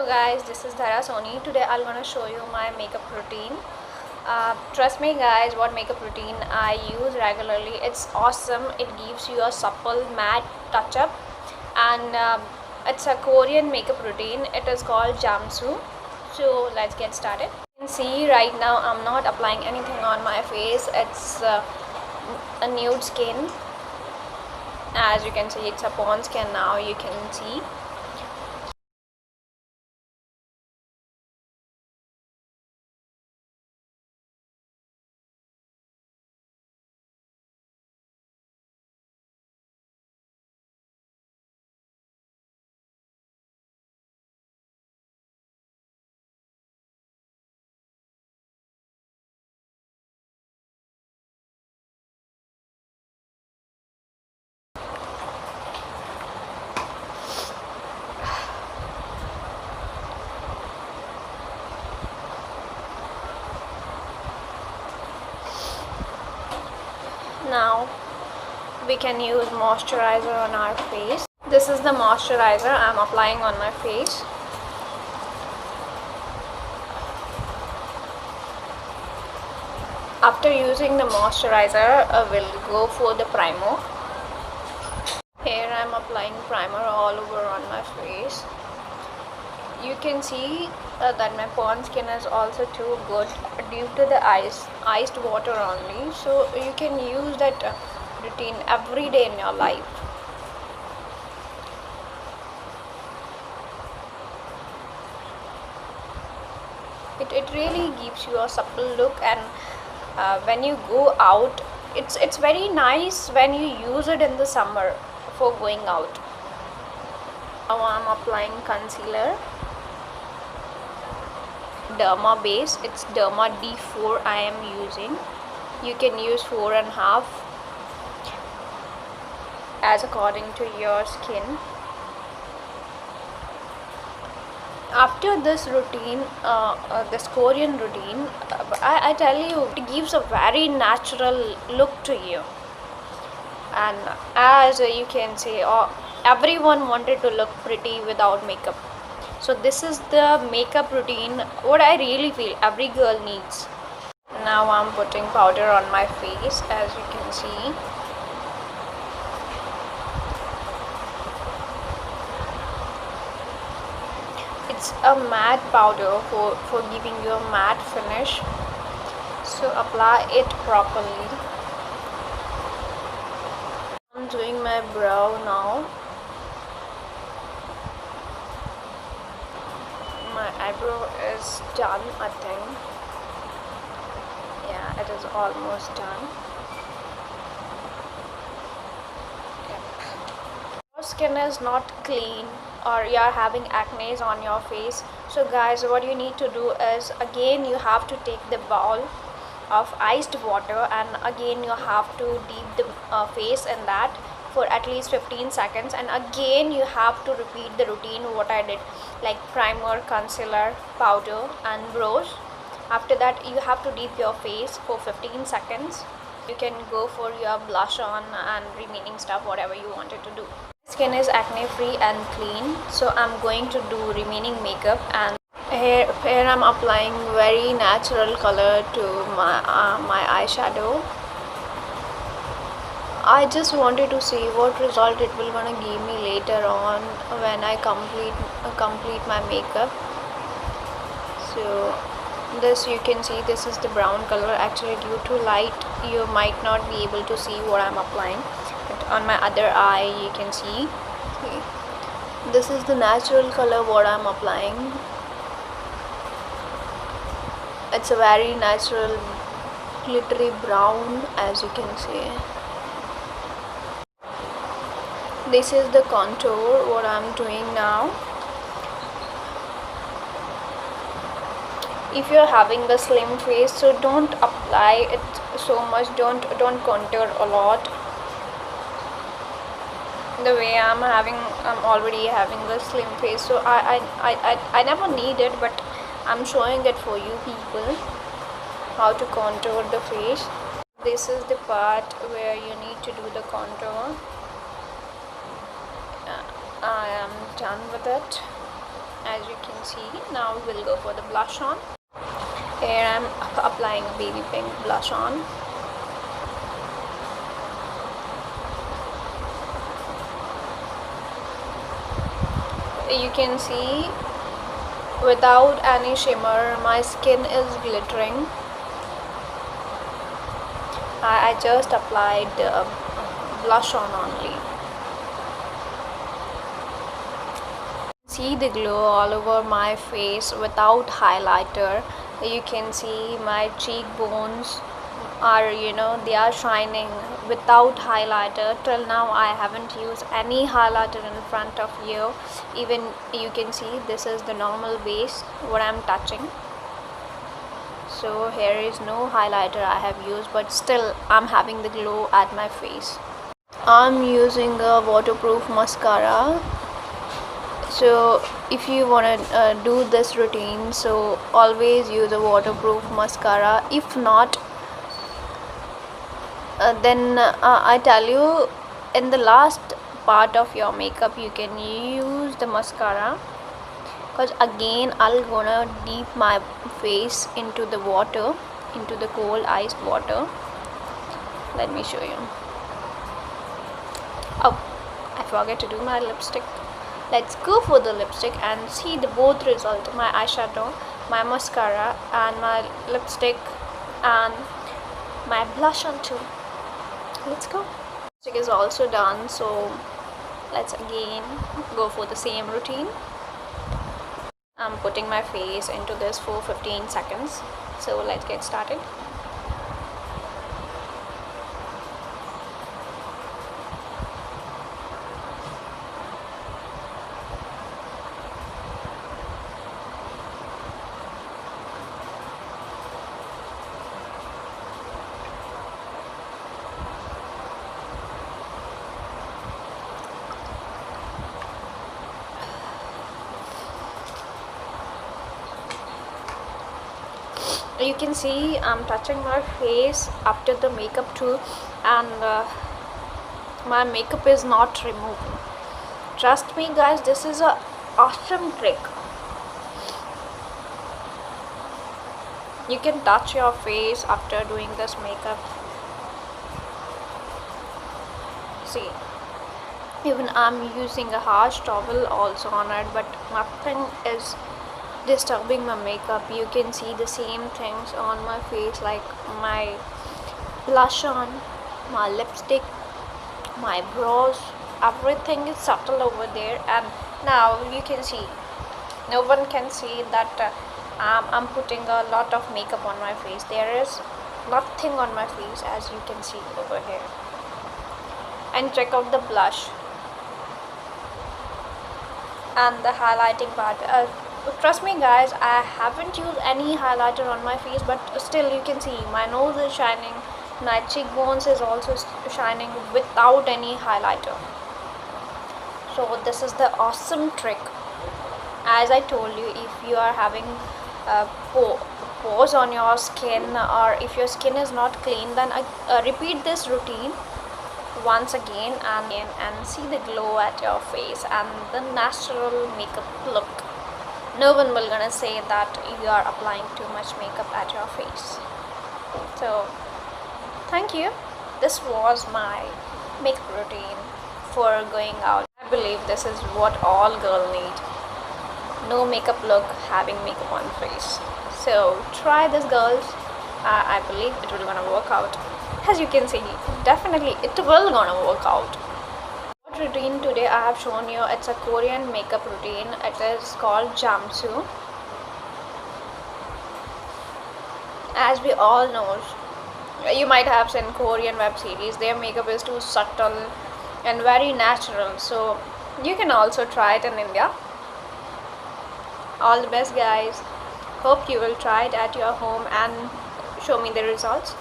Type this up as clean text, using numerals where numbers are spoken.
Hello guys, this is Dhara Soni. Today I'm gonna show you my makeup routine. Trust me guys, what makeup routine I use regularly. It's awesome. It gives you a supple matte touch up, and it's a Korean makeup routine. It is called Jamsu. So let's get started. You can see right now I'm not applying anything on my face. It's a nude skin. As you can see, it's a pond skin now. You can see. Now we can use moisturizer on our face. This is the moisturizer I'm applying on my face. After using the moisturizer, I will go for the primer. Here I'm applying primer all over on my face. You can see that my pond skin is also too good due to the iced water only. So you can use that routine every day in your life. It really gives you a supple look, and when you go out, it's very nice when you use it in the summer for going out. Now I'm applying concealer. Derma base, it's Derma D4 I am using. You can use 4.5 as according to your skin. After this routine, this Korean routine, I tell you, it gives a very natural look to you. And as you can see, everyone wanted to look pretty without makeup. So this is the makeup routine what I really feel every girl needs. Now I'm putting powder on my face, as you can see. It's a matte powder for giving you a matte finish. So apply it properly. I'm doing my brow now. My eyebrow is done, I think. Yeah, it is almost done. Your skin is not clean, or you are having acne on your face. So guys, what you need to do is, again you have to take the bowl of iced water, and again you have to dip the face in that for at least 15 seconds, and again you have to repeat the routine what I did, like primer, concealer, powder and brows. After that you have to dip your face for 15 seconds. You can go for your blush on and remaining stuff whatever you wanted to do. Skin is acne free and clean, so I'm going to do remaining makeup. And here I'm applying very natural color to my eyeshadow. I just wanted to see what result it will gonna give me later on when I complete my makeup. So this, you can see, this is the brown color. Actually, due to light you might not be able to see what I'm applying, but on my other eye you can see. This is the natural color what I'm applying. It's a very natural glittery brown, as you can see. This is the contour what I'm doing now. If you're having a slim face, so don't apply it so much, don't contour a lot. The way I'm already having a slim face, so I never need it, but I'm showing it for you people how to contour the face. This is the part where you need to do the contour. I am done with it. as you can see. Now we'll go for the blush on. Here I'm applying a baby pink blush on. You can see without any shimmer my skin is glittering. I just applied blush on only. See the glow all over my face without highlighter. You can see my cheekbones are, they are shining without highlighter. Till now I haven't used any highlighter in front of you. Even you can see this is the normal base what I'm touching. So here is no highlighter I have used, but still I'm having the glow at my face. I'm using a waterproof mascara. So if you want to do this routine, so always use a waterproof mascara. If not, then I tell you, in the last part of your makeup you can use the mascara, because again I'll gonna dip my face into the water, into the cold iced water. Let me show you. Oh, I forgot to do my lipstick. Let's go for the lipstick and see the both result. My eyeshadow, my mascara and my lipstick and my blush on too. Let's go. Lipstick is also done, so let's again go for the same routine. I'm putting my face into this for 15 seconds. So let's get started. You can see I'm touching my face after the makeup too, and my makeup is not removed. Trust me guys, this is a awesome trick. You can touch your face after doing this makeup. See, even I'm using a harsh towel also on it, but nothing is disturbing my makeup. You can see the same things on my face, like my blush on, my lipstick, my brows, everything is subtle over there. And now you can see, no one can see that I'm putting a lot of makeup on my face. There is nothing on my face, as you can see over here. And check out the blush and the highlighting part. Trust me guys, I haven't used any highlighter on my face, but still you can see my nose is shining, my cheekbones is also shining without any highlighter. So this is the awesome trick. As I told you, if you are having pores on your skin, or if your skin is not clean, then repeat this routine once again and see the glow at your face and the natural makeup look. No one will gonna say that you are applying too much makeup at your face. So thank you. This was my makeup routine for going out. I believe this is what all girls need. No makeup look, having makeup on face. So try this girls. I believe it will gonna work out. As you can see, definitely it will gonna work out. What routine today I have shown you, it's a Korean makeup routine. It is called Jamsu. As we all know, you might have seen Korean web series, their makeup is too subtle and very natural, so you can also try it in India. All the best guys. Hope you will try it at your home and show me the results.